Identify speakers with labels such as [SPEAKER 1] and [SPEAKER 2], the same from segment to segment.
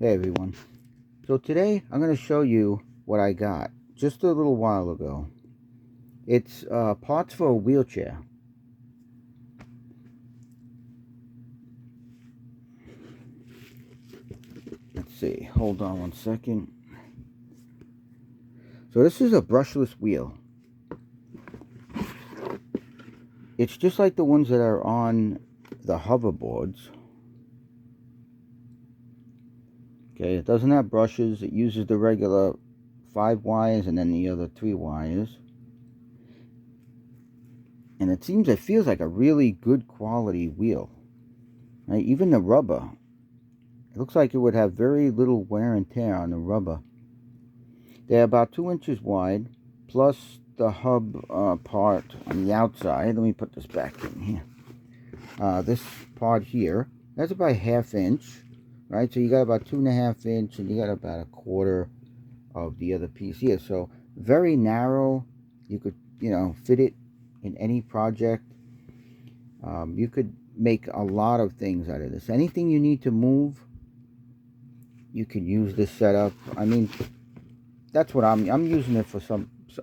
[SPEAKER 1] Hey everyone. So today I'm going to show you what I got just a little while ago. It's parts for a wheelchair. Let's see. Hold on one second. So this is a brushless wheel. It's just like the ones that are on the hoverboards. Okay, it doesn't have brushes. It uses the regular 5 wires and then the other 3 wires. And it feels like a really good quality wheel. Right? Even the rubber. It looks like it would have very little wear and tear on the rubber. They're about 2 inches wide, plus the hub part on the outside. Let me put this back in here. This part here, that's about a 1/2 inch, right? So you got about 2.5 inch, and you got about a quarter of the other piece here. So very narrow. You could, fit it in any project. You could make a lot of things out of this. Anything you need to move, you can use this setup. I mean, that's what I'm using it for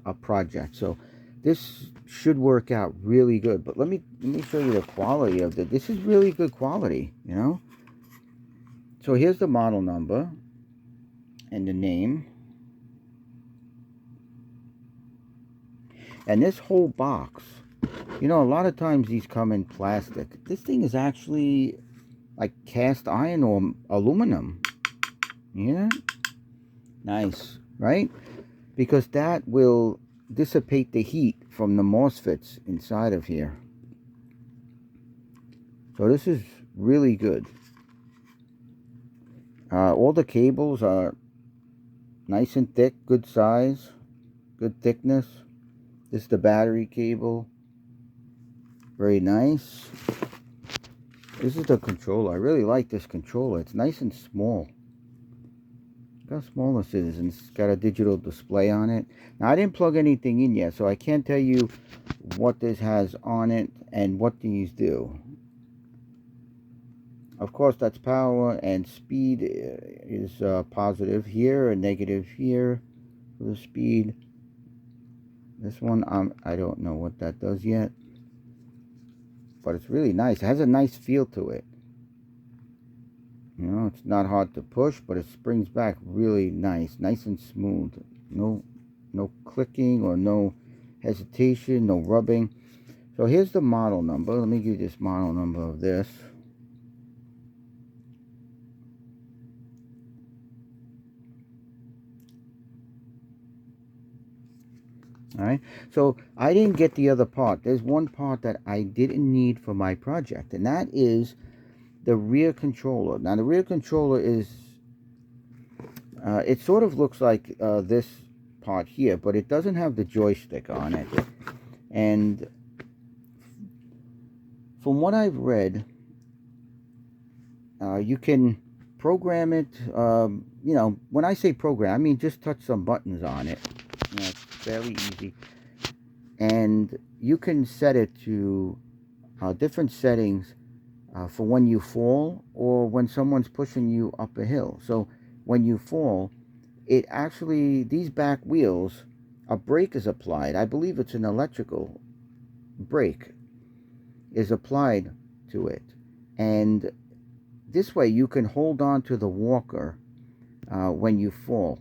[SPEAKER 1] a project. So this should work out really good. But let me show you the quality of it. This is really good quality, So here's the model number and the name. And this whole box, a lot of times these come in plastic. This thing is actually like cast iron or aluminum. Yeah, nice, right? Because that will dissipate the heat from the MOSFETs inside of here. So this is really good. All the cables are nice and thick, good size, good thickness. This is the battery cable. Very nice. This is the controller. I really like this controller. It's nice and small. Look how small this is, and it's got a digital display on it. Now, I didn't plug anything in yet, so I can't tell you what this has on it and what these do. Of course, that's power, and speed is positive here and negative here for the speed. This one, I don't know what that does yet, but it's really nice. It has a nice feel to it. It's not hard to push, but it springs back really nice and smooth. No clicking or no hesitation, no rubbing. So here's the model number. Let me give you this model number of this. Alright, so I didn't get the other part. There's one part that I didn't need for my project, and that is the rear controller. Now, the rear controller is, it sort of looks like this part here, but it doesn't have the joystick on it. And from what I've read, you can program it. When I say program, I mean just touch some buttons on it. It's fairly easy. And you can set it to different settings for when you fall or when someone's pushing you up a hill. So when you fall, it actually, these back wheels, a brake is applied. I believe it's an electrical brake is applied to it. And this way you can hold on to the walker when you fall.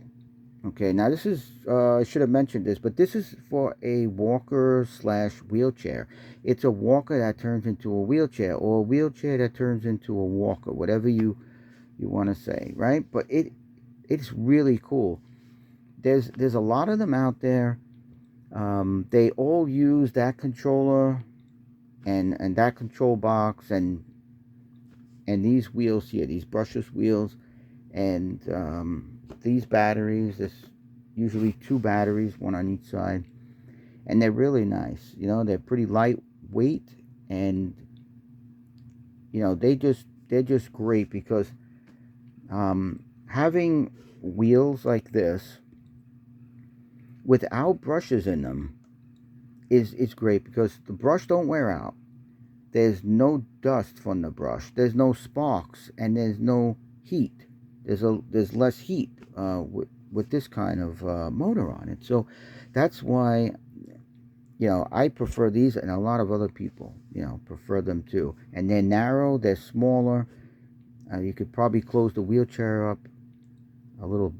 [SPEAKER 1] Okay, now this is, I should have mentioned this, but this is for a walker slash wheelchair. It's a walker that turns into a wheelchair, or a wheelchair that turns into a walker, whatever you want to say, right? But it's really cool. There's a lot of them out there. They all use that controller and that control box and these wheels here, these brushless wheels, and these batteries. There's usually 2 batteries, one on each side, and they're really nice. They're pretty lightweight, and they're just great because having wheels like this without brushes in them is great, because the brush don't wear out. There's no dust from the brush. There's no sparks, and there's no heat. there's less heat with this kind of motor on it. So that's why, I prefer these, and a lot of other people, prefer them too. And they're narrow, they're smaller. You could probably close the wheelchair up a little,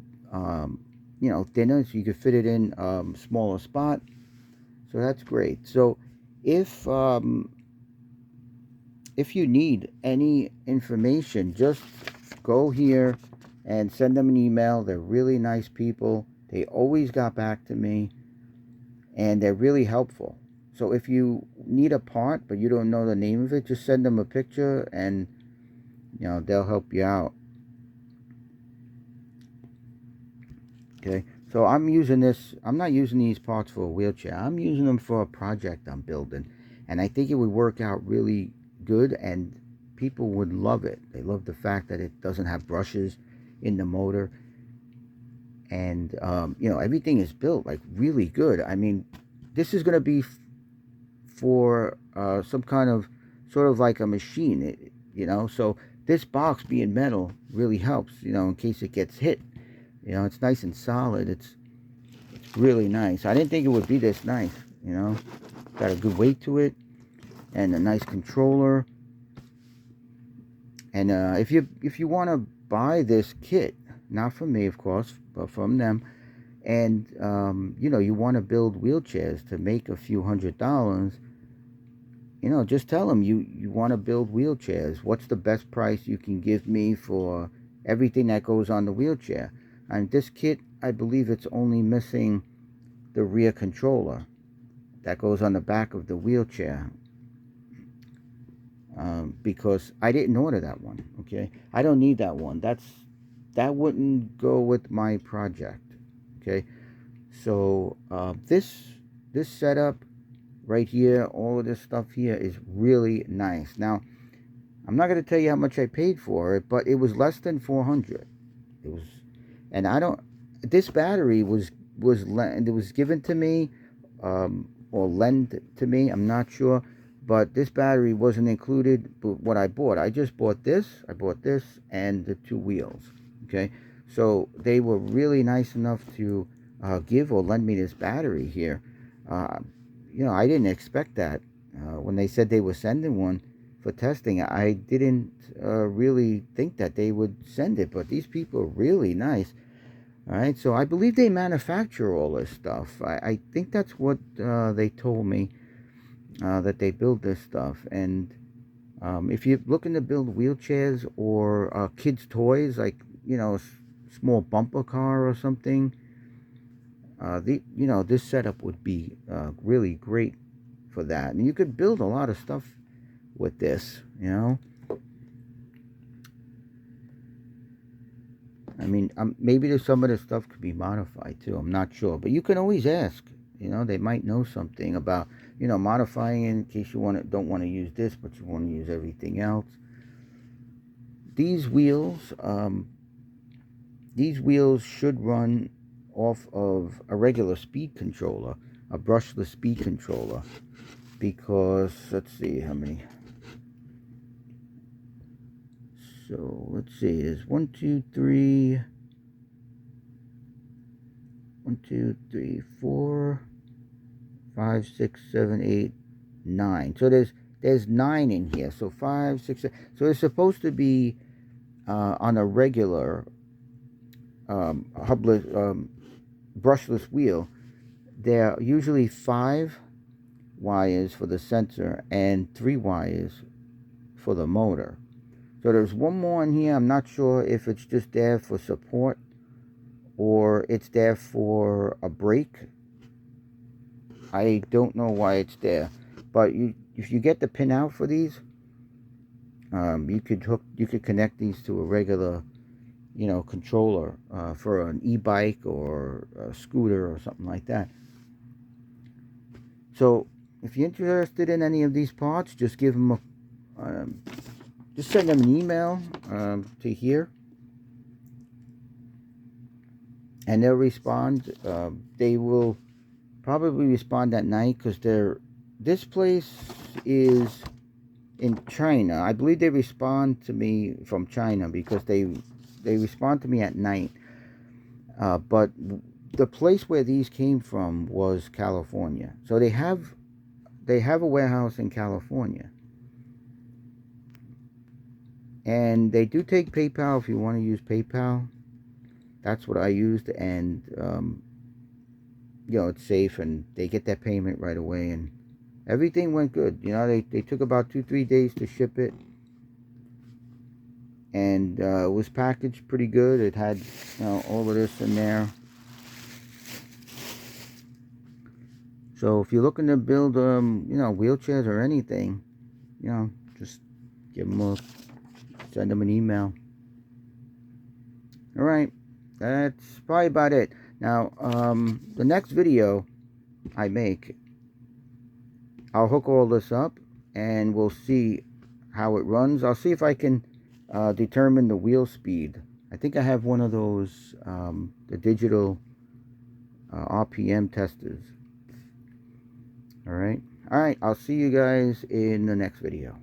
[SPEAKER 1] thinner, so you could fit it in smaller spot. So that's great. So if um, if you need any information, just go here and send them an email. They're really nice people. They always got back to me, and they're really helpful. So if you need a part but you don't know the name of it, just send them a picture, and they'll help you out. Okay. So I'm using this. I'm not using these parts for a wheelchair. I'm using them for a project I'm building, and I think it would work out really good, and people would love it. They love the fact that it doesn't have brushes in the motor, and everything is built like really good. I mean, this is going to be for some kind of sort of like a machine, So this box being metal really helps, in case it gets hit. It's nice and solid. It's really nice. I didn't think it would be this nice, Got a good weight to it, and a nice controller. And if you want to buy this kit, not from me, of course, but from them, and you want to build wheelchairs to make a few $100s, just tell them you want to build wheelchairs. What's the best price you can give me for everything that goes on the wheelchair? And this kit, I believe it's only missing the rear controller that goes on the back of the wheelchair, because I didn't order that one. Okay, I don't need that one. That wouldn't go with my project. Okay, so this setup right here, all of this stuff here is really nice. Now, I'm not going to tell you how much I paid for it, but it was less than 400. It was, and I don't. This battery was given to me, or lent to me. I'm not sure, but this battery wasn't included with what I bought. I just bought this. I bought this and the two wheels. Okay, so they were really nice enough to give or lend me this battery here. Uh, I didn't expect that. When they said they were sending one for testing, I didn't really think that they would send it, but these people are really nice. All right, so I believe they manufacture all this stuff. I think that's what they told me, that they build this stuff. And if you're looking to build wheelchairs or kids' toys, like, small bumper car or something, this setup would be really great for that. And you could build a lot of stuff with this. I mean, maybe there's some of the stuff could be modified too. I'm not sure, but you can always ask. They might know something about modifying in case you don't want to use this, but you want to use everything else. These wheels should run off of a regular speed controller, a brushless speed controller, because let's see how many. So let's see, there's 1, 2, 3, 4, 5, 6, 7, 8, 9. So there's 9 in here. So 5, 6, 7. So it's supposed to be on a regular hubless, brushless wheel. There are usually 5 wires for the sensor and 3 wires for the motor. So there's one more in here. I'm not sure if it's just there for support or it's there for a brake. I don't know why it's there, but if you get the pin out for these, you could connect these to a regular, controller for an e-bike or a scooter or something like that. So if you're interested in any of these parts, just give them just send them an email to here, and they'll respond. They will probably respond at night, because this place is in China. I believe they respond to me from China because they they respond to me at night. But the place where these came from was California. So they have a warehouse in California, and they do take PayPal if you want to use PayPal. That's what I used, and it's safe, and they get that payment right away, and everything went good. They took about 2-3 days to ship it, and it was packaged pretty good. It had all of this in there. So if you're looking to build wheelchairs or anything, just send them an email. All right, that's probably about it. Now, the next video I make, I'll hook all this up and we'll see how it runs. I'll see if I can determine the wheel speed. I think I have one of those, the digital RPM testers. All right, I'll see you guys in the next video.